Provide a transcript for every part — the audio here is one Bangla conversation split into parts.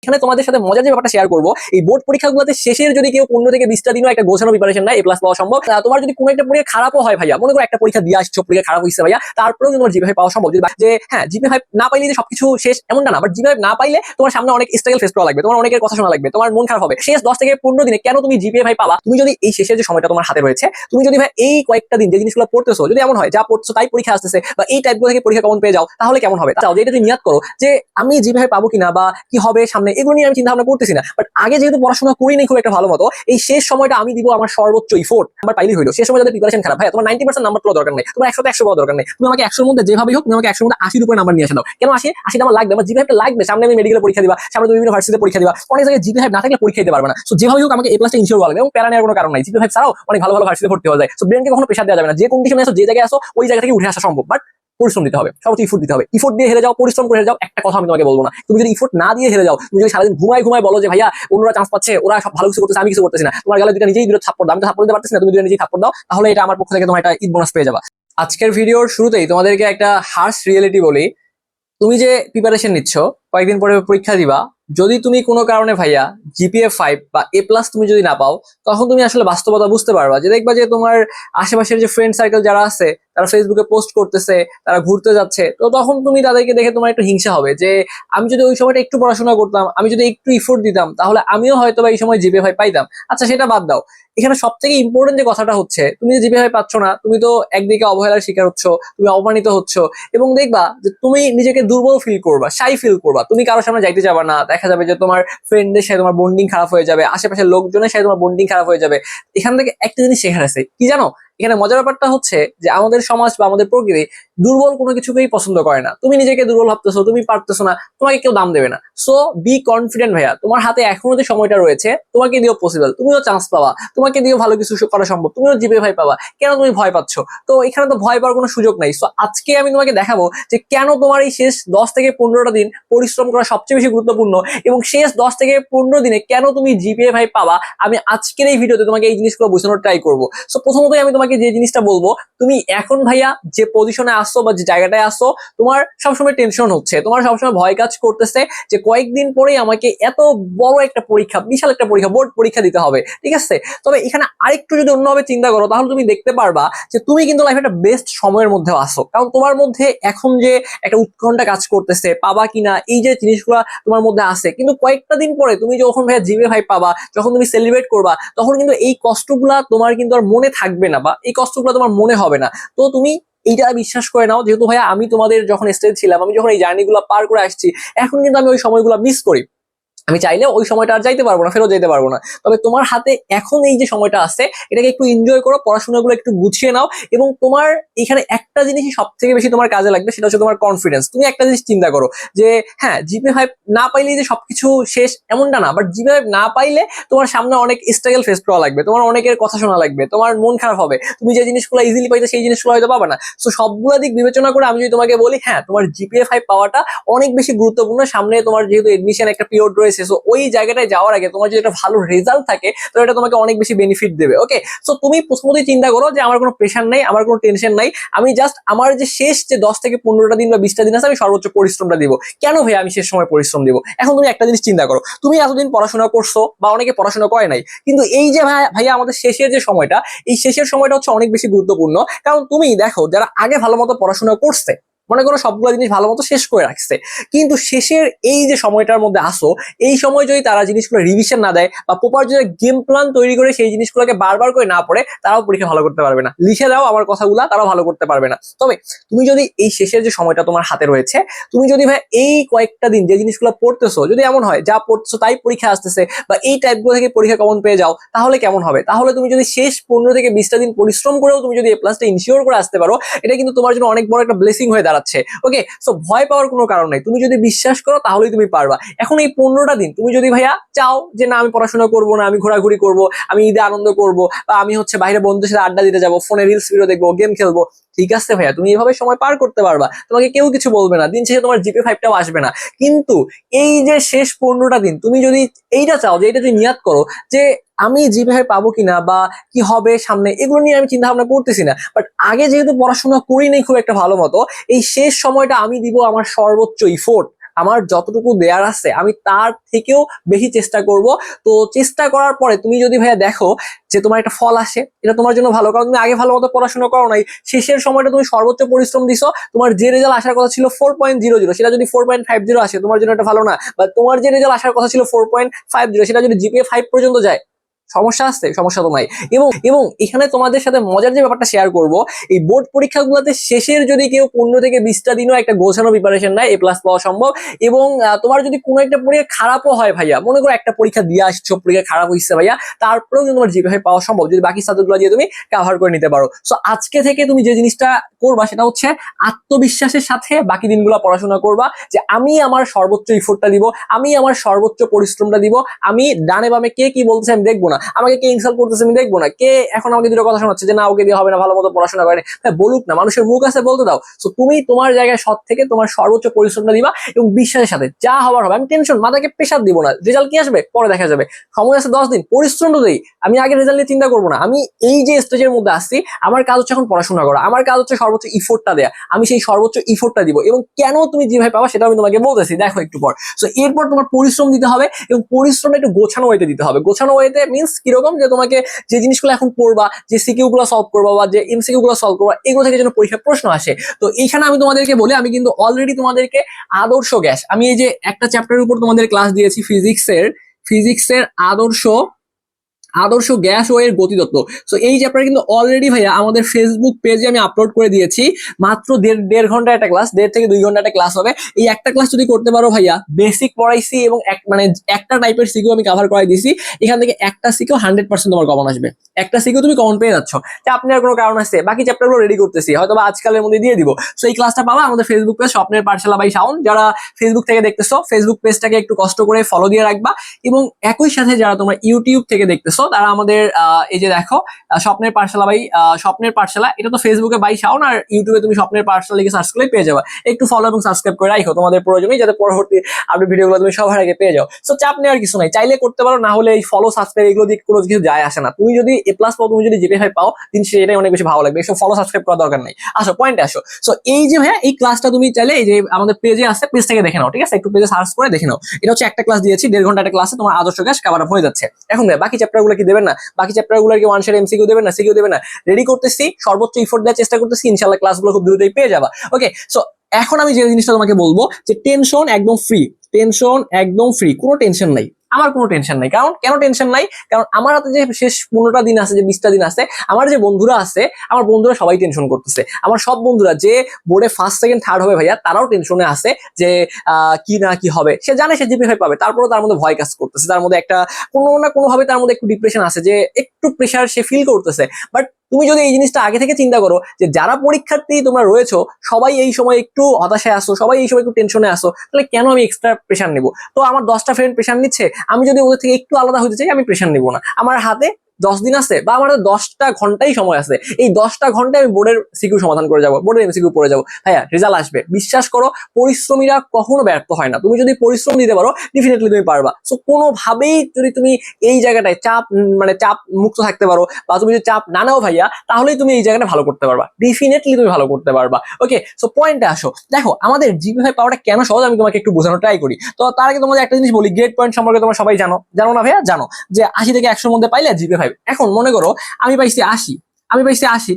এখানে তোমাদের সাথে মজার যে ব্যাপারটা শেয়ার করবো, এই বোর্ড পরীক্ষাগুলোতে শেষের যদি কেউ 15 থেকে 20টা দিনও একটা গোছানো প্রিপারেশন নেয়, A+ পাওয়া সম্ভব। তোমার যদি কোনো একটা পরীক্ষা খারাপও হয় ভাইয়া, মনে করো একটা পরীক্ষা দিয়ে আসছো, পরীক্ষা খারাপ হয়েছে ভাইয়া, তারপরেও তোমার জিপিএ পাওয়া সম্ভব। যে হ্যাঁ, জিপিএ না পাইলে যে সবকিছু শেষ এমনটা না, বাট জিপিএ না পাইলে তোমার সামনে অনেক স্ট্রাগল ফেস করা লাগবে, তোমার অনেকের কথা শোনা লাগবে, তোমার মন খারাপ হবে। শেষ 10 থেকে 15 দিনে কেন তুমি জিপিএ পাবা? তুমি যদি এই শেষের যে সময়টা তোমার হাতে রয়েছে, তুমি যদি ভাই এই কয়েকটা দিন যে জিনিসগুলো পড়তেছো, যদি এমন হয় যা পড়ছো তাই পরীক্ষা আসতেছে, বা এই টাইপগুলো থেকে পরীক্ষা কমন পেয়ে যাও, তাহলে কেমন হবে? চাও যে এটা তুমি নিয়াত করো যে আমি জিপিএ পাবো কিনা বা কি হবে সামনে, এগুলো নিয়ে আমি চিন্তা ভাবনা করতেছি না। বাট আগে যেহেতু পড়াশোনা করি নাই খুব একটা ভালো মতো, এই শেষ সময়টা আমি দিব আমার সর্বোচ্চ ইফোর্ট। নাম্বার পাইলেই হইলো। শেষ সময় যাদের প্রিপারেশন খারাপ, ভাই তোমার 90% নাম্বার তোলা দরকার নেই, তোমার 100 তে 100 পাওয়া দরকার নেই। তুমি আমাকে 100 এর মধ্যে যেভাবেই হোক, তুমি আমাকে 100 এর মধ্যে 80 উপরে নাম্বার নিয়ে আসে দাও। কেন 80 আমার লাগবে, আমার জিপিএ লাগবে। সামনে আমি মেডিকেলে পরীক্ষা দিবা, সামনে তুমি ইউনিভার্সিটিতে পরীক্ষা দিবা, অনেক জায়গায় জিপিএ না থাকলে পরীক্ষা দিতে পারবে না। সো যেভাবেই হোক আমাকে A+ ইনশিওর করা লাগবে, এবং প্যারা নেওয়ার কোনো কারণ নাই। জিপিএ ছাড়াও অনেক ভালো ভালো ভার্সিটিতে ভর্তি হওয়া যায়। সো ব্রেনকে কখনো প্রেসার দেওয়া যাবে না। যে কন্ডিশনে আছো, যে জায়গায় আছো, ওই জায়গা থেকে উঠে আসা সম্ভব, বাট পরিশ্রম দিতে হবে, সর্বোচ্চ ইফোর্ট দিতে হবে। ইফোর্ট দিয়ে হেরে যাও, পরিশ্রম করে হেরে যাও, একটা কথা আমি তোমাকে বলবো না। তুমি যদি ইফোর্ট না দিয়ে হেরে যাও, তুমি যদি সারাদিন ঘুমায় ঘুমায় বলো যে ভাইয়া অন্যরা চান্স পাচ্ছে, ওরা সব ভালো কিছু করতেছে, আমি কিছু করতেছি না, তোমার গালে দুটো নিজেই দুটো থাপ্পড় দাও, আমি তো থাপ্পড় দিতে পারতেছি না, তুমি দুটো নিজেই থাপ্পড় দাও, তাহলে এটা আমার পক্ষ থেকে তোমার একটা ঈদ বোনাস পেয়ে যাবা। আজকের ভিডিওর শুরুতেই তোমাদেরকে একটা হার্শ রিয়েলিটি বলি। তুমি যে প্রিপারেশন নিচ্ছ, কয়েকদিন পরে পরীক্ষা দিবা, যদি তুমি কোনো কারণে ভাইয়া জিপিএ 5 বা A+ তুমি যদি না পাও, তখন তুমি আসলে বাস্তবতা বুঝতে পারবা। যে দেখবা যে তোমার আশেপাশের যে ফ্রেন্ড সার্কেল যারা আছে, তারা ফেসবুকে পোস্ট করতেছে, তারা ঘুরতে যাচ্ছে, তো তখন তুমি তাদেরকে দেখে তোমার একটু হিংসা হবে যে আমি যদি ওই সময়টা একটু পড়াশোনা করতাম, আমি যদি একটু ইফোর্ট দিতাম, তাহলে আমিও হয়তো বা এই সময় জিপিএ 5 পাইতাম। আচ্ছা, সেটা বাদ দাও। এখানে সব থেকে ইম্পর্টেন্ট যে কথাটা হচ্ছে, তুমি যে জিপিএ 5 পাচ্ছ না, তুমি তো একদিকে অবহেলার শিকার হচ্ছ, তুমি অপমানিত হচ্ছ, এবং দেখবা যে তুমি নিজেকে দুর্বল ফিল করবা, শাই ফিল করবা, তুমি কারোর সামনে যাইতে যাবা না। দেখা যাবে যে তোমার ফ্রেন্ডদের সাথে তোমার বন্ডিং খারাপ হয়ে যাবে, আশেপাশের লোকজনের সাথে তোমার বন্ডিং খারাপ হয়ে যাবে। এখান থেকে একটা জিনিস শেখার আছে, কি জানো? এখানে মজার ব্যাপারটা হচ্ছে যে আমাদের সমাজ বা আমাদের প্রকৃতি দুর্বল কোনো কিছুকেই পছন্দ করে না। তুমি নিজেকে দুর্বল ভাবতেছো, তুমি পারতেছো না, তোমাকে কেউ দাম দেবে না। সো বি কনফিডেন্ট ভাইয়া, তোমার হাতে এখনো যে সময়টা রয়েছে, তোমাকে দিয়েও পসিবল, তুমিও চান্স পাবা, তোমাকে দিয়েও ভালো কিছু করা সম্ভব, তুমিও জিপিএ 5 পাবা। কেন তুমি ভয় পাচ্ছ? তো এখানে তো ভয় পাওয়ার কোনো সুযোগ নাই। সো আজকে আমি তোমাকে দেখাবো যে কেন তোমার এই শেষ 10 থেকে 15টা দিন পরিশ্রম করা সবচেয়ে বেশি গুরুত্বপূর্ণ, এবং শেষ 10 থেকে 15 দিনে কেন তুমি জিপিএ 5 পাবা। আমি আজকের এই ভিডিওতে তোমাকে এই জিনিসগুলো বোঝানোর ট্রাই করবো। সো প্রথমতই আমি তোমাকে যে জিনিসটা বলবো, তুমি এখন ভাইয়া যে পজিশনে আসছো বা যে জায়গাটায় আসছো, তোমার সবসময় টেনশন হচ্ছে, তোমার সবসময় ভয় কাজ করতেছে যে কয়েকদিন পরেই আমাকে এত বড় একটা পরীক্ষা, বিশাল একটা পরীক্ষা, বোর্ড পরীক্ষা দিতে হবে, ঠিক আছে? তবে এখানে আরেকটু যদি অন্যভাবে চিন্তা করো, তাহলে তুমি দেখতে পারবা যে তুমি কিন্তু লাইফে একটা বেস্ট সময়ের মধ্যে আসো। কারণ তোমার মধ্যে এখন যে একটা উৎকণ্ঠা কাজ করতেছে পাবা কিনা, এই যে জিনিসগুলো তোমার মধ্যে আছে, কিন্তু কয়েকটা দিন পরে তুমি যখন ভাইয়া জিপিএ 5 পাবা, যখন তুমি সেলিব্রেট করবা, তখন কিন্তু এই কষ্টগুলা তোমার কিন্তু আর মনে থাকবে না, বা এই কষ্টগুলো তোমার মনে হবে না। তো তুমি এইটা বিশ্বাস করে নাও, যেহেতু ভাইয়া আমি তোমাদের যখন স্টেজ ছিলাম, আমি যখন এই জার্নিগুলো পার করে আসছি, এখন কিন্তু আমি ওই সময়গুলো মিস করি। আমি চাইলে ওই সময়টা আর যাইতে পারবো না, ফেরত যেতে পারবো না। তবে তোমার হাতে এখন এই যে সময়টা আছে, এটাকে একটু এনজয় করো, পড়াশোনাগুলো একটু গুছিয়ে নাও, এবং তোমার এখানে একটা জিনিসই সব থেকে বেশি তোমার কাজে লাগবে, সেটা হচ্ছে তোমার কনফিডেন্স। তুমি একটা জিনিস চিন্তা করো যে হ্যাঁ, জিপিএ 5 না পাইলে যে সবকিছু শেষ এমনটা না, বাট জিপিএ 5 না পাইলে তোমার সামনে অনেক স্ট্রাগল ফেস করা লাগবে, তোমার অনেকের কথা শোনা লাগবে, তোমার মন খারাপ হবে, তুমি যে জিনিসগুলো ইজিলি পাইতে সেই জিনিসগুলো হয়তো পাবা না। তো সবগুলো দিক বিবেচনা করে আমি যদি তোমাকে বলি, হ্যাঁ, তোমার জিপিএ 5 পাওয়াটা অনেক বেশি গুরুত্বপূর্ণ। সামনে তোমার যেহেতু এডমিশন একটা পিরিয়ড রয়েছে, সো ওই জায়গাটায় যাওয়ার আগে তোমার যদি একটা ভালো রেজাল্ট থাকে, তো এটা তোমাকে অনেক বেশি বেনিফিট দেবে। ওকে, সো তুমি প্রথমতই চিন্তা করো যে আমার কোনো প্রেশার নাই, আমার কোনো টেনশন নাই, আমি জাস্ট আমার যে শেষ যে 10 থেকে 15টা দিন বা 20টা দিন আছে, আমি সর্বোচ্চ পরিশ্রমটা দিব। কেন ভাই আমি শেষ সময় পরিশ্রম দিব? এখন তুমি একটা জিনিস চিন্তা করো, তুমি এতদিন পড়াশোনা করছো, বা অনেকে পড়াশোনা করে নাই, কিন্তু এই যে ভাইয়া আমাদের শেষের যে সময়টা, এই শেষের সময়টা হচ্ছে অনেক বেশি গুরুত্বপূর্ণ। কারণ তুমি দেখো, যারা আগে ভালো মতো পড়াশোনা করছে, মনে করো সবগুলো জিনিস ভালো মতো শেষ করে রাখছে, কিন্তু শেষের এই যে সময়টার মধ্যে আসো, এই সময় যদি তারা জিনিসগুলো রিভিশন না দেয়, বা প্রপার যদি গেম প্ল্যান তৈরি করে সেই জিনিসগুলোকে বারবার করে না পড়ে, তারাও পরীক্ষা ভালো করতে পারবে না। লিখে দাও আমার কথাগুলা, তারাও ভালো করতে পারবে না। তবে তুমি যদি এই শেষের যে সময়টা তোমার হাতে রয়েছে, তুমি যদি ভাই এই কয়েকটা দিন যে জিনিসগুলো পড়তেছো, যদি এমন হয় যা পড়তেছো তাই পরীক্ষা আসতেছে, বা এই টাইপগুলো থেকে পরীক্ষা কমন পেয়ে যাও, তাহলে কেমন হবে? তাহলে তুমি যদি শেষ 15 থেকে 20টা দিন পরিশ্রম করেও তুমি যদি A+টা ইনশিওর করে আসতে পারো, এটা কিন্তু তোমার জন্য অনেক বড় একটা ব্লেসিং হয়ে দাঁড়াচ্ছে। ওকে, সো ভয় পাওয়ার কোনো কারণ নাই, তুমি যদি বিশ্বাস করো তাহলেই তুমি পারবা। এখন এই 15টা দিন তুমি যদি ভাইয়া চাও যে না, আমি পড়াশোনা করবো না, আমি ঘোরাঘুরি করবো, আমি ঈদে আনন্দ করবো, বা আমি হচ্ছে বাইরে বন্ধুদের সাথে আড্ডা দিতে যাবো, ফোনে রিলস ভিডিও দেখবো, গেম খেলবো, ঠিক আছে ভাইয়া, তুমি এইভাবে সময় পার করতে পারবা, তোমাকে কেউ কিছু বলবে না, দিন শেষে তোমার জিপিএ 5টাও আসবে না। কিন্তু এই যে শেষ 15টা দিন তুমি যদি এইটা চাও, যে এটা তুমি নিয়াত করো যে আমি জিপিএ পাবো কিনা বা কি হবে সামনে, এগুলো নিয়ে আমি চিন্তা ভাবনা করতেছি না, বাট আগে যেহেতু পড়াশোনা করি নাই খুব একটা ভালো মতো, এই শেষ সময়টা আমি দিব আমার সর্বোচ্চ ইফোর্ট, আমার যতটুকু দেয়ার আছে আমি তার থেকেও বেশি চেষ্টা করব। তো চেষ্টা করার পরে তুমি যদি ভাইয়া দেখো যে তোমার একটা ফল আসে, এটা তোমার জন্য ভালো, কারণ তুমি আগে ভালো মতো পড়াশোনা করো নাই, শেষের সময়টা তুমি সর্বোচ্চ পরিশ্রম দিছো, তোমার যে রেজাল্ট আসার কথা ছিল 4.00 সেটা যদি 4.50 আসে তোমার জন্য এটা ভালো না, বা তোমার যে রেজাল্ট আসার কথা ছিল 4.50 সেটা যদি জিপিএ 5 পর্যন্ত যায়, সমস্যা আছে? সমস্যা তো নাই। এবং এবং এখানে তোমাদের সাথে মজার যে ব্যাপারটা শেয়ার করব, এই বোর্ড পরীক্ষাগুলোতে শেষের যদি কেউ 15 থেকে 20টা দিনও একটা গোছানো প্রিপারেশন নেয়, A+ পাওয়া সম্ভব। এবং তোমার যদি কোনো একটা পরীক্ষা খারাপও হয় ভাইয়া, মনে করো একটা পরীক্ষা দিয়ে আসছো, পরীক্ষা খারাপ হয়েছে ভাইয়া, তারপরেও কিন্তু তোমার জিপিএ পাওয়া সম্ভব যদি বাকি সাবজেক্টগুলো দিয়ে তুমি কভার করে নিতে পারো। সো আজকে থেকে তুমি যে জিনিসটা করবা সেটা হচ্ছে আত্মবিশ্বাসের সাথে বাকি দিনগুলো পড়াশোনা করবা, যে আমি আমার সর্বোচ্চ ইফোর্টটা দিব, আমি আমার সর্বোচ্চ পরিশ্রমটা দিব, আমি ডানে বামে কে কি বলছে আমি দেখবো না, আমাকে কে ইনসাল্ট করতেছে আমি দেখবো না, কে এখন আমাকে দুটো কথা শোনাচ্ছে যে না ওকে দিয়ে হবে না, ভালো মতো পড়াশোনা করে, হ্যাঁ বলুক না, মানুষের মুখ আছে বলতে দাও। তো তুমি তোমার জায়গায় সৎ থেকে তোমার সর্বোচ্চ পরিশ্রমটা দিবা এবং বিশ্বাসের সাথে যা হবার হবে। আমি টেনশন মাথাকে প্রেশার দিব না, রেজাল্ট কি আসবে পরে দেখা যাবে, সময় আছে 10 দিন, পরিশ্রম তো দেই, আমি আগে রেজাল্ট নিয়ে চিন্তা করবো না। আমি এই যে স্টেজের মধ্যে আসছি, আমার কাজ হচ্ছে এখন পড়াশোনা করা, আমার কাজ হচ্ছে সর্বোচ্চ ইফোর্টটা দেয়া, আমি সেই সর্বোচ্চ ইফোর্টটা দিব। এবং কেন তুমি যেভাবে পাবা সেটা আমি তোমাকে বলতেছি, দেখো একটু পর। সো এরপর তোমার পরিশ্রম দিতে হবে এবং পরিশ্রম একটু গোছানো ওয়েতে দিতে হবে। গোছানো ওয়েতে মিনস কিরকম, যে তোমাকে যে জিনিসগুলো এখন পড়বা, যে সিকিউ গুলো সলভ করবা বা যে এমসিকিউ গুলো সলভ করবা, এগুলো থেকে যেন পরীক্ষার প্রশ্ন আসে। তো এইখানে আমি তোমাদেরকে বলি, আমি কিন্তু অলরেডি তোমাদেরকে আদর্শ গ্যাস, আমি এই যে একটা চ্যাপ্টারের উপর তোমাদের ক্লাস দিয়েছি, ফিজিক্সের আদর্শ আদর্শ গ্যাস ও এর গতিতত্ত্ব। সো এই চ্যাপ্টার কিন্তু অলরেডি ভাইয়া আমাদের ফেসবুক পেজে আমি আপলোড করে দিয়েছি। মাত্র দেড় ঘন্টা একটা ক্লাস, 1.5 থেকে 2 ঘন্টা একটা ক্লাস হবে। এই একটা ক্লাস যদি করতে পারো ভাইয়া, বেসিক পড়াইছি এবং মানে একটা টাইপের সিকিউ আমি কভার করাই দিছি, এখান থেকে একটা সিকিউ 100% তোমার কমন আসবে, একটা সিকিউ তুমি কমন পেয়ে যাচ্ছ। আপনি আর কোনো কারণ আছে, বাকি চ্যাপ্টারগুলো রেডি করতেছি, হয়তো বা আজকালের মধ্যে দিয়ে দিব। সো এই ক্লাসটা পাবা আমাদের ফেসবুক পেজ স্বপ্নের পাঠশালা বাই শাওন। যারা ফেসবুক থেকে দেখতেছো, ফেসবুক পেজটাকে একটু কষ্ট করে ফলো দিয়ে রাখবা। এবং একই সাথে যারা তোমরা ইউটিউব থেকে দেখতেছো, তারা আমাদের এই যে দেখো স্বপ্নের পাঠশালা বাই স্বপ্নের পাঠশালা, এটা তো ফেসবুকে বাই শাওন, আর ইউটিউবে তুমি স্বপ্নের পাঠশালা লিখে সার্চ করলে পেয়ে যাবে। একটু ফলো এবং সাবস্ক্রাইব করে রাখো তোমাদের প্রয়োজনে, যাতে পরবর্তী আপডেট ভিডিওগুলো তুমি সবার আগে পেয়ে যাও। সো চাপ নেওয়ার কিছু নাই, চাইলে করতে পারো, না হলে এই ফলো সাবস্ক্রাইব এগুলো দিয়ে কোনো কিছু যায় আসে না। তুমি যদি A+ পাও, তুমি যদি জিপিএ 5 পাও, দিন সেটাই অনেক বেশি ভালো লাগবে, এসব ফলো সাবস্ক্রাইব করার দরকার নাই। আসো পয়েন্টে আসো। সো এই যে ভাইয়া এই ক্লাসটা তুমি চাইলে এই যে আমাদের পেজে আছে, পেজ থেকে দেখে নাও, ঠিক আছে, একটু পেজে সার্চ করে দেখে নাও। এটা হচ্ছে একটা ক্লাস দিয়েছি, 1.5 ঘন্টা একটা ক্লাসে তোমার আদর্শ গ্যাস কভার আপ হয়ে যাচ্ছে। এখন ভাই বাকি চ্যাপ্টারগুলো কি দেবেন না? বাকি চ্যাপ্টারগুলো কি ওয়ান শেয়ার এমসিকিউ দেবেন না, সিকিউ দেবেন না? রেডি করতেছি, সর্বোচ্চ ইফোর্ট দেওয়ার চেষ্টা করতেছি, ইনশাআল্লাহ ক্লাসগুলো খুব দ্রুতই পেয়ে যাবা। ওকে, সো এখন আমি যে জিনিসটা তোমাকে বলবো, যে টেনশন একদম ফ্রি, টেনশন একদম ফ্রি, কোনো টেনশন নাই, আমার কোনো টেনশন নাই। কারণ কেন টেনশন নাই? কারণ আমার হাতে যে শেষ 15টা দিন আছে, যে 20টা দিন আছে, আমার যে বন্ধুরা আছে, আমার বন্ধুরা সবাই টেনশন করতেছে। আমার সব বন্ধুরা যে বোর্ডে ফার্স্ট সেকেন্ড থার্ড হবে ভাইয়া, তারাও টেনশনে আছে যে কি না কি হবে। সে জানে সে জিপিএ 5 পাবে, তারপরেও তার মধ্যে ভয় কাজ করতেছে, তার মধ্যে একটা কোনো না কোনো ভাবে তার মধ্যে একটু ডিপ্রেশন আছে, যে একটু প্রেশার সে ফিল করতেছে। বাট তুমি যদি এই জিনিসটা আগে থেকে চিন্তা করো, যে যারা পরীক্ষার্থী তোমরা রয়েছো, সবাই এই সময় একটু হতাশায় আসো, সবাই এই সময় একটু টেনশনে আসো, তাহলে কেন আমি এক্সট্রা প্রেশার নেবো? তো আমার 10টা ফ্রেন্ড প্রেশার নিচ্ছে, আমি যদি ওদের থেকে একটু আলাদা হতে চাই, আমি প্রেশার নেবো না। আমার হাতে 10 দিন আছে, বা আমার 10টা ঘন্টাই সময় আছে, এই 10টা ঘন্টায় আমি বোর্ডের সিকিউ সমাধান করে যাবো, বোর্ডের এমসিকিউ পড়ে যাবো, ভাইয়া রেজাল্ট আসবে, বিশ্বাস করো। পরিশ্রমীরা কখনো ব্যর্থ হয় না, তুমি যদি পরিশ্রম দিতে পারো ডেফিনেটলি তুমি পারবা। সো কোনোভাবেই যদি তুমি এই জায়গাটায় চাপ মানে চাপ মুক্ত থাকতে পারো, বা তুমি যদি চাপ না নাও ভাইয়া, তাহলেই তুমি এই জায়গাটা ভালো করতে পারবা, ডেফিনেটলি তুমি ভালো করতে পারবা। ওকে, সো পয়েন্টে আসো। দেখো আমাদের জিপিএ পাওয়াটা কেন সহজ, আমি তোমাকে একটু বোঝানো ট্রাই করি। তো তার আগে তোমাদের একটা জিনিস বলি, গ্রেড পয়েন্ট সম্পর্কে তোমরা সবাই জানো, জানো না ভাইয়া? জানো যে 80 থেকে 100 মধ্যে পাইলে জিপিএ 5। এখন মনে করো আমি পাইছি 80,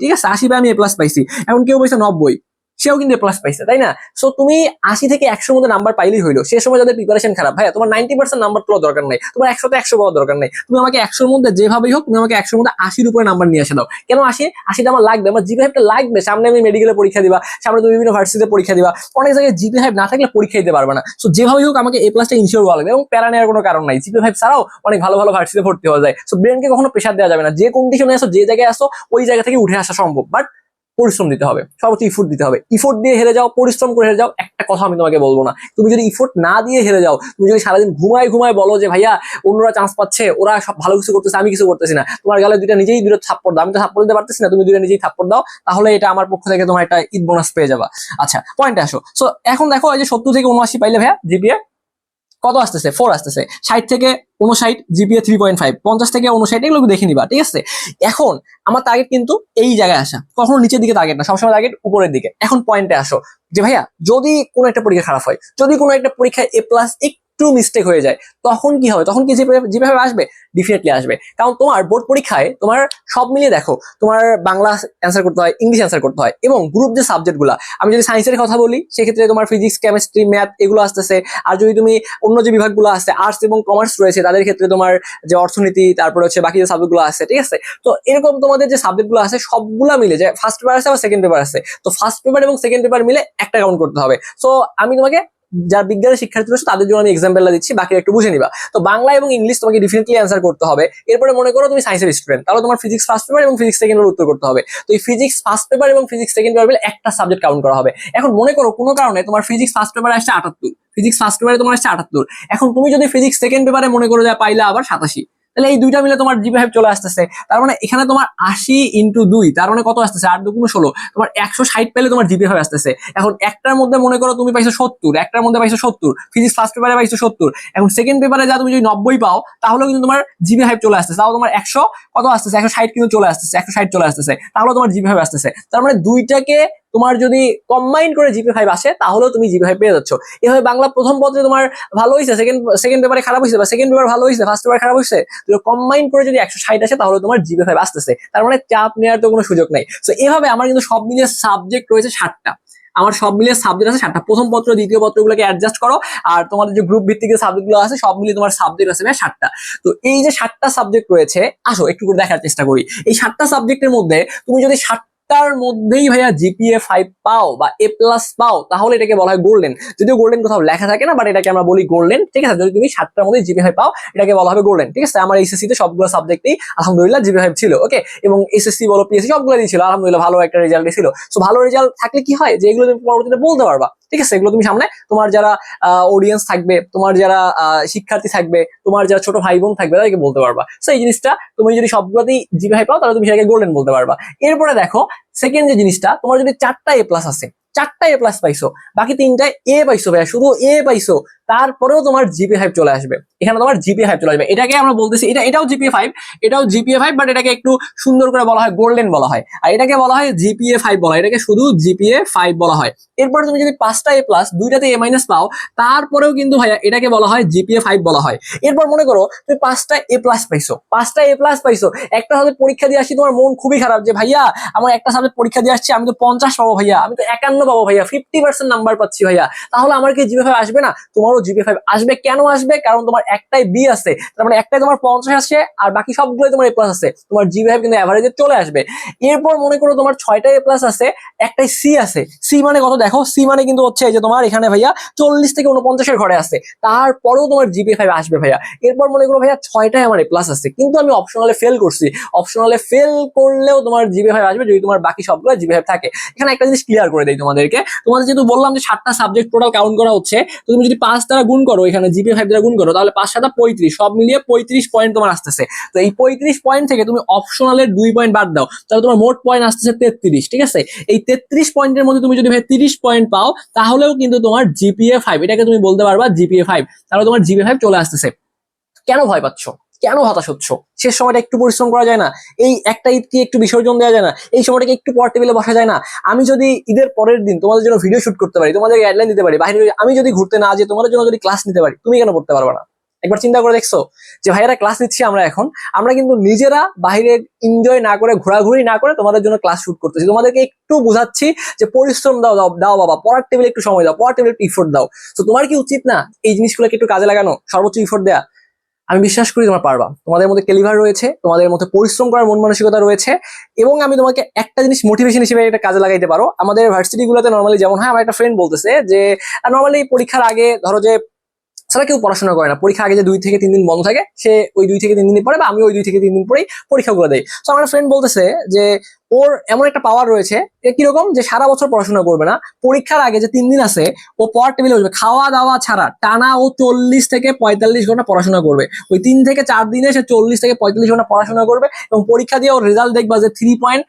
ঠিক আছে, 80 পাই আমি A+ পাইছি। এখন কেউ পাইছে 90, সেও কিন্তু A+ পাইছে, তাই না? সো তুমি 80 থেকে 100 মধ্যে নাম্বার পাইলেই হইলো। সে সময় যাদের প্রিপারেশন খারাপ, ভাইয়া তোমার 90% নাম্বার তোলার দরকার নাই, তোমার 100তে 100 পাওয়ার দরকার নাই। তুমি আমাকে 100-র মধ্যে যেভাবেই হোক, তুমি আমাকে 100-র মধ্যে 80-র উপরে নাম্বার নিয়ে এসে দাও। কেন 80? 80টা আমার লাগবে, আমার জিপিএ 5টা লাগবে। সামনে আমি মেডিকেলে পরীক্ষা দিবা, সামনে তুমি বিভিন্ন ভার্সিটিতে পরীক্ষা দিবা, অনেক জায়গায় জিপিএ 5 না থাকলে পরীক্ষা দিতে পারবে না। সো যেভাবেই হোক আমাকে A+টা ইনশিওর হওয়া লাগবে, এবং প্যারা নেওয়ার কোনো কারণ নাই। জিপিএ 5 ছাড়াও অনেক ভালো ভালো ভার্সিটিতে ভর্তি হওয়া যায়। সো ব্রেনকে কখনো প্রেশার দেওয়া যাবে না, যে কন্ডিশনে আসো, যে জায়গায় আসো, ওই জায়গা থেকে উঠে আসা সম্ভব, বাট পরিশ্রম দিতে হবে, সর্বোচ্চ ইফোর্ট দিতে হবে। ইফোর্ট দিয়ে হেরে যাও, পরিশ্রম করে হেরে যাও, একটা কথা আমি তোমাকে বলবো না। তুমি যদি ইফোর্ট না দিয়ে হেরে যাও, তুমি যদি সারাদিন ঘুমায় বলো যে ভাইয়া অন্যরা চান্স পাচ্ছে, ওরা সব ভালো কিছু করতেছে, আমি কিছু করতেছি না, তোমার গালে দুটো থাপ্পড় দাও, আমি তো থাপ্পড় দিতে পারতেছি না, তুমি দুটো নিজেই থাপ্পড় দাও, তাহলে এটা আমার পক্ষ থেকে তোমার একটা ঈদ বোনাস পেয়ে যাবা। আচ্ছা পয়েন্টে আসো। সো এখন দেখো, এই যে 70 থেকে 79 পাইলে ভাইয়া জিপিএ, কত আসতেছে 4 আসতেছে, 60 থেকে 59 জিপিএ 3.5, 50 থেকে 59 এগুলো দেখে নিবা, ঠিক আছে। এখন আমার টার্গেট কিন্তু এই জায়গায় আসা, কখনো নিচের দিকে টার্গেট না, সবসময় টার্গেট উপরের দিকে। এখন পয়েন্টে আসো যে ভাইয়া যদি কোনো একটা পরীক্ষা খারাপ হয়, যদি কোনো একটা পরীক্ষায় এ প্লাস একটু মিস্টেক হয়ে যায়, তখন কি হবে? তখন কি যেভাবে আসবে? ডেফিনেটলি আসবে। কারণ তোমার বোর্ড পরীক্ষায় তোমার সব মিলিয়ে দেখো, তোমার বাংলা অ্যান্সার করতে হয়, ইংলিশ অ্যান্সার করতে হয়, এবং গ্রুপ যে সাবজেক্টগুলো, আমি যদি সায়েন্সের কথা বলি সেক্ষেত্রে তোমার ফিজিক্স, কেমিস্ট্রি, ম্যাথ এগুলো আসতেছে। আর যদি তুমি অন্য যে বিভাগগুলো আছে, আর্টস এবং কমার্স রয়েছে, তাদের ক্ষেত্রে তোমার যে অর্থনীতি, তারপরে হচ্ছে বাকি যে সাবজেক্টগুলো আছে, ঠিক আছে। তো এরকম তোমাদের যে সাবজেক্টগুলো আছে সবগুলা মিলে, যে ফার্স্ট পেপার আছে বা সেকেন্ড পেপার আছে, তো ফার্স্ট পেপার এবং সেকেন্ড পেপার মিলে একটা কাউন্ট করতে হবে। সো আমি তোমাকে যারা বিজ্ঞানের শিক্ষার্থী রয়েছে তাদের জন্য আমি এক্সাম্পলটা দিচ্ছি, বাকি একটু বুঝে নিবা। তো বাংলা এবং ইংলিশ তোমাকে ডেফিনেটলি অ্যান্সার করতে হবে। এরপরে মনে করো তুমি সায়েন্সের স্টুডেন্ট, তাহলে তোমার ফিজিক্স ফার্স্ট পেপার এবং ফিজিক্স সেকেন্ড পেপার উত্তর করতে হবে। তো এই ফিজিক্স ফার্স্ট পেপার এবং ফিজিক্স সেকেন্ড পেপার মিলে একটা সাবজেক্ট কাউন্ট করা হবে। এখন মনে করো কোনো কারণে তোমার ফিজিক্স ফার্স্ট পেপারে আসছে 78, ফিজিক্স ফার্স্ট পেপারে তোমার আসছে 78, এখন তুমি যদি ফিজিক্স সেকেন্ড পেপারে মনে করো যা পাইলে আবার 87, তাহলে এই দুইটা মিলে তোমার জিপিএ 5 চলে আসতেছে। তার মানে এখানে তোমার 80 × 2, তার মানে কত আসতেছে? 8 × 2 = 16, তোমার 160 পেলে তোমার জিপিএ 5 আসতেছে। এখন একটার মধ্যে মনে করো তুমি পাইছো 70, একটার মধ্যে পাইছো 70, ফিজিক্স ফার্স্ট পেপারে পাইছো 70, এখন সেকেন্ড পেপারে যা তুমি যদি 90 পাও, তাহলেও কিন্তু তোমার জিপিএ 5 চলে আসতেছে। তাও তোমার 100 কত আসতেছে? 160 কিন্তু চলে আসতেছে, 160 চলে আসতেছে, তাহলে তোমার জিপিএ 5 আসতেছে। তার মানে দুইটাকে তোমার যদি কম্বাইন করে জিপিএ 5 আসে, তাহলেও তুমি জিপিএ 5 পেয়ে যাচ্ছ। এভাবে বাংলা প্রথম পত্রে তোমার ভালো হয়েছে, সেকেন্ড পেপারে খারাপ হয়েছে, বা সেকেন্ড পেপার ভালো হয়েছে, ফার্স্ট পেপার খারাপ হয়েছে, কম্বাইন করে যদি 160 আসে, তাহলে তোমার জিপিএ 5 আসতেছে। তার মানে চাপ নেওয়ার তো কোনো সুযোগ নাই। তো এভাবে আমার কিন্তু সব মিলিয়ে সাবজেক্ট রয়েছে 7টা, আমার সব মিলিয়ে সাবজেক্ট আছে 7টা। প্রথম পত্র দ্বিতীয় পত্রগুলোকে অ্যাডজাস্ট করো, আর তোমাদের যে গ্রুপ ভিত্তিক যে সাবজেক্টগুলো আছে সব মিলিয়ে তোমার সাবজেক্ট আছে 7টা। তো এই যে 7টা সাবজেক্ট রয়েছে, আসো একটু করে দেখার চেষ্টা করি। এই 7টা সাবজেক্টের মধ্যে তুমি যদি তার মধ্যেই ভাইয়া জিপিএ 5 পাও বা এ প্লাস পাও, তাহলে এটাকে বলা হয় গোল্ডেন। যদিও গোল্ডেন কোথাও লেখা থাকে না, বাট এটাকে আমরা বলি গোল্ডেন, ঠিক আছে। যদি তুমি 7টার মধ্যে জিপিএ 5 পাও, এটাকে বলা হবে গোল্ডেন, ঠিক আছে। আমার এইচএসসি তে সবগুলো সাবজেক্টেই আলহামদুলিল্লাহ জিপিএ 5 ছিল, ওকে। এবং এসএসসি বলো, পিএসসি সবগুলোই ছিল, আলহামদুলিল্লাহ ভালো একটা রেজাল্ট ছিল। সো ভালো রেজাল্ট থাকলে কি হয়, যে এগুলো তুমি পরবর্তীতে বলতে পারবা, ঠিক আছে। এগুলো তুমি সামনে তোমার যারা অডিয়েন্স থাকবে, তোমার যারা শিক্ষার্থী থাকবে, তোমার যারা ছোট ভাই বোন থাকবে, তাদেরকে বলতে পারবা। সো এই জিনিসটা তুমি যদি সবগুলোতেই জিপিএ 5 পাও, তাহলে তুমি সেটাকে গোল্ডেন বলতে পারবা। এরপরে দেখো সেকেন্ড যে জিনিসটা, তোমার যদি 4টা এ প্লাস আছে, 4টা এ প্লাস পাইছো, বাকি 3টায় এ পাইছো ভাইয়া, শুধু এ পাইছো, তারপরেও তোমার জিপিএ 5 চলে আসবে। এখানে তোমার জিপিএ 5 চলে আসবে। এটাকে আমরা বলতেছি, এটাও জিপিএ 5, এটাও জিপিএ 5, বাট এটাকে একটু সুন্দর করে বলা হয় গোল্ডেন বলা হয়, আর এটাকে বলা হয় জিপিএ 5 বলা হয়, এটাকে শুধু জিপিএ 5 বলা হয়। এরপরে তুমি যদি 5টা এ প্লাস, 2টাতে এ মাইনাস পাও, তারপরেও কিন্তু ভাইয়া এটাকে বলা হয় জিপিএ 5 বলা হয়। এরপর মনে করো তুমি 5টা এ প্লাস পাইছো, 5টা এ প্লাস পাইছো, একটা সাবজেক্ট পরীক্ষা দিয়ে আসছি, তোমার মন খুবই খারাপ যে ভাইয়া আমার একটা সাবজেক্ট পরীক্ষা দিয়ে আসছি, আমি তো 50 পাবো ভাইয়া, আমি তো 51 পাবো ভাইয়া, 50% নাম্বার পাচ্ছি ভাইয়া, তাহলে আমার কি জিপিএ 5 আসবে না? তোমারও জিপিএ 5 আসবে। কেন আসবে? কারণ তোমার একটাই বি আছে, তার মানে একটাই তোমার 50 আসছে, আর বাকি সবগুলোই তোমার এ প্লাস আছে, তোমার জিপিএ 5 কিন্তু এভারেজে চলে আসবে। এরপর মনে করো তোমার 6টা এ প্লাস আছে, একটাই সি আছে, সি মানে কত দেখো, সি মানে কিন্তু হচ্ছে যে তোমার এখানে ভাইয়া 40 থেকে 49 ঘরে আছে, তারপরেও তোমার জিপিএ 5 আসবে ভাইয়া। এরপর মনে করো ভাইয়া 6টায় আমার এ প্লাস আছে, কিন্তু আমি অপশনালে ফেল করছি, অপশনালে ফেল করলেও তোমার জিপিএ 5 আসবে যদি তোমার বাকি সবগুলো জিপিএ 5 থাকে। এখানে একটা জিনিস ক্লিয়ার করে দেই তোমাদেরকে, তোমাদের যেহেতু বললাম যে 7টা সাবজেক্ট টোটাল কাউন্ট করা হচ্ছে, তো তুমি যদি 5 দ্বারা গুণ করো, এখানে জিপিএ 5 দ্বারা গুণ করো, তাহলে 5 7 35, সব মিলিয়ে 35 পয়েন্ট তোমার আসতেছে। তো এই 35 পয়েন্ট থেকে তুমি অপশনালের 2 পয়েন্ট বাদ দাও, তাহলে তোমার মোট পয়েন্ট আসতেছে 33, ঠিক আছে। এই 33 পয়েন্টের মধ্যে তুমি যদি ভাই 30 পয়েন্ট পাও, তাহলেও কিন্তু তোমার জিপিএ 5, এটাকে তুমি বলতে পারবা জিপিএ 5, তাহলে তোমার জিপিএ 5 চলে আসতেছে। কেন ভয় পাচ্ছ? কেন হতাশ হচ্ছ? শেষ সময়টা একটু পরিশ্রম করা যায় না? এই একটা ঈদ কি একটু বিসর্জন দেওয়া যায় না? এই সময়টাকে একটু পর টেবিলে বসা যায় না? আমি যদি ঈদের পরের দিন তোমাদের জন্য ভিডিও শুট করতে পারি, তোমাদের গাইডলাইন দিতে পারি, বাইরে আমি যদি ঘুরতে না যাই, তোমাদের জন্য যদি ক্লাস নিতে পারি, তুমি কেন পড়তে পারবে না? একবার চিন্তা করে দেখছো যে ভাইয়ারা ক্লাস নিচ্ছি আমরা, এখন আমরা কিন্তু নিজেরা বাইরে এনজয় না করে, ঘোরাঘুরি না করে তোমাদের জন্য ক্লাস শুট করতেছি, তোমাদেরকে একটু বোঝাচ্ছি যে পরিশ্রম দাও, দাও দাও বাবা, পড়ার টেবিলে একটু সময় দাও, পড়ার টেবিলে একটু ইফোর্ট দাও। তো তোমার কি উচিত না এই জিনিসগুলোকে একটু কাজে লাগানো, সর্বোচ্চ ইফোর্ট দেয়া? আমি বিশ্বাস করি তোমরা পারবা, তোমাদের মধ্যে ক্যালিভার রয়েছে, তোমাদের মধ্যে পরিশ্রম করার মন মানসিকতা রয়েছে, এবং আমি তোমাকে একটা জিনিস মোটিভেশন হিসেবে এটা কাজে লাগাইতে পারো। আমাদের ভার্সিটি গুলোতে নর্মালি যেমন হয়, আমার একটা ফ্রেন্ড বলতেছে যে নর্মালি পরীক্ষার আগে ধরো যে সারা কেউ পড়াশোনা করে না, পরীক্ষা আগে যে 2 থেকে 3 দিন বন্ধ থাকে, সে ওই 2 থেকে 3 দিন পরে, বা আমি ওই 2 থেকে 3 দিন পরেই পরীক্ষাগুলো দেই। তো আমার ফ্রেন্ড বলতেছে যে ওর এমন একটা পাওয়ার রয়েছে, কিরকম, যে সারা বছর পড়াশোনা করবে না, পরীক্ষার আগে যে 3 দিন আছে ও পড়ার টেবিলে বসবে, খাওয়া দাওয়া ছাড়া টানা ও 40 থেকে 45 ঘন্টা পড়াশোনা করবে। ওই 3 থেকে 4 দিনে সে 40 থেকে 45 ঘন্টা পড়াশোনা করবে, এবং পরীক্ষা দিয়ে ওর রেজাল্ট দেখবা যে 3 পয়েন্ট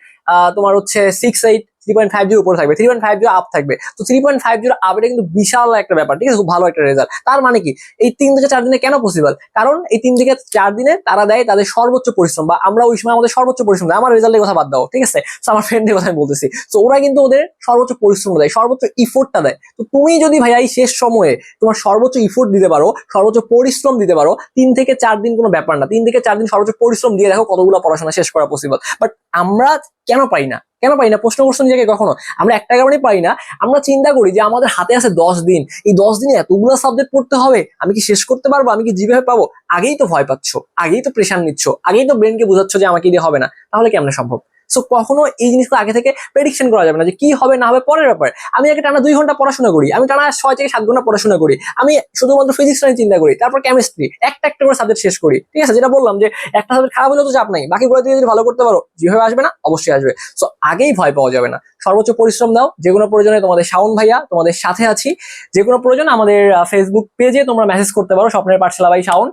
তোমার হচ্ছে 68, 3.50 উপরে থাকবে, 3.50 আপ থাকবে। তো 3.50 আপ এটা কিন্তু বিশাল একটা ব্যাপার, ঠিক আছে, খুব ভালো একটা রেজাল্ট। তার মানে কি এই 3 থেকে 4 দিনে কেন পসিবল? কারণ এই 3 থেকে 4 দিনে তারা দেয় তাদের সর্বোচ্চ পরিশ্রম, বা আমরা ওই সময় আমাদের সর্বোচ্চ পরিশ্রম দেয়। আমার রেজাল্টের কথা বাদ দাও, ঠিক আছে, তো আমার ফ্রেন্ডের কথা আমি বলতেছি। তো ওরা কিন্তু ওদের সর্বোচ্চ পরিশ্রম দেয়, সর্বোচ্চ ইফোর্টটা দেয়। তো তুমি যদি ভাইয়া এই শেষ সময়ে তোমার সর্বোচ্চ ইফোর্ট দিতে পারো, সর্বোচ্চ পরিশ্রম দিতে পারো, 3 থেকে 4 দিন কোনো ব্যাপার না, 3 থেকে 4 দিন সর্বোচ্চ পরিশ্রম দিয়ে দেখো কতগুলো পড়াশোনা শেষ করা পসিবল। বাট আমরা কেন পারি না? কেন পারি না প্রশ্ন করছো নিজেকে কখনো? আমরা একটা কারণে পারি না, আমরা চিন্তা করি যে আমাদের হাতে আছে 10 দিন, এই 10 দিনে এতগুলো সাবজেক্ট পড়তে হবে, আমি কি শেষ করতে পারবো, আমি কি জিভে পাবো? আগেই তো ভয় পাচ্ছ, আগেই তো প্রেশার নিচ্ছ, আগেই তো ব্রেনকে বোঝাচ্ছ যে আমাকে দিয়ে হবে না, তাহলে কেমনে সম্ভব? সো কখনো এই জিনিসটা আগে থেকে প্রেডিকশন করা যাবে না যে কি হবে না হবে পরের ব্যাপার। আমি আগে টানা 2 ঘন্টা পড়াশোনা করি, আমি টানা 6 থেকে 7 ঘন্টা পড়াশোনা করি, আমি শুধুমাত্র ফিজিক্স নিয়ে চিন্তা করি, তারপর কেমিস্ট্রি, একটা একটা করে সাবজেক্ট শেষ করি, ঠিক আছে। যেটা বললাম যে একটা সাবজেক্ট খারাপ হলেও তো চাপ নাই, বাকিগুলো দিয়ে যদি ভালো করতে পারো যেভাবে আসবে না অবশ্যই আসবে। সো আগেই ভয় পাওয়া যাবে না, সর্বোচ্চ পরিশ্রম দাও। যে কোনো প্রয়োজনে তোমাদের শাওন ভাইয়া তোমাদের সাথে আছি। যে কোনো প্রয়োজন আমাদের ফেসবুক পেজে তোমরা মেসেজ করতে পারো, স্বপ্নের পাঠশালা বাই শাওন।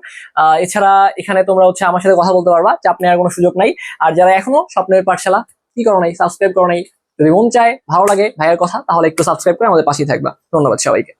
এছাড়া এখানে তোমরা হচ্ছে আমার সাথে কথা বলতে পারবা, চাপ নেওয়ার কোনো সুযোগ নাই। আর যারা এখনো স্বপ্নের পাঠশালা কি করো নাই, সাবস্ক্রাইব করো নাই, যদি মন চায় ভালো লাগে ভাইয়ের কথা, তাহলে একটু সাবস্ক্রাইব করে আমাদের পাশেই থাকবা। ধন্যবাদ সবাইকে।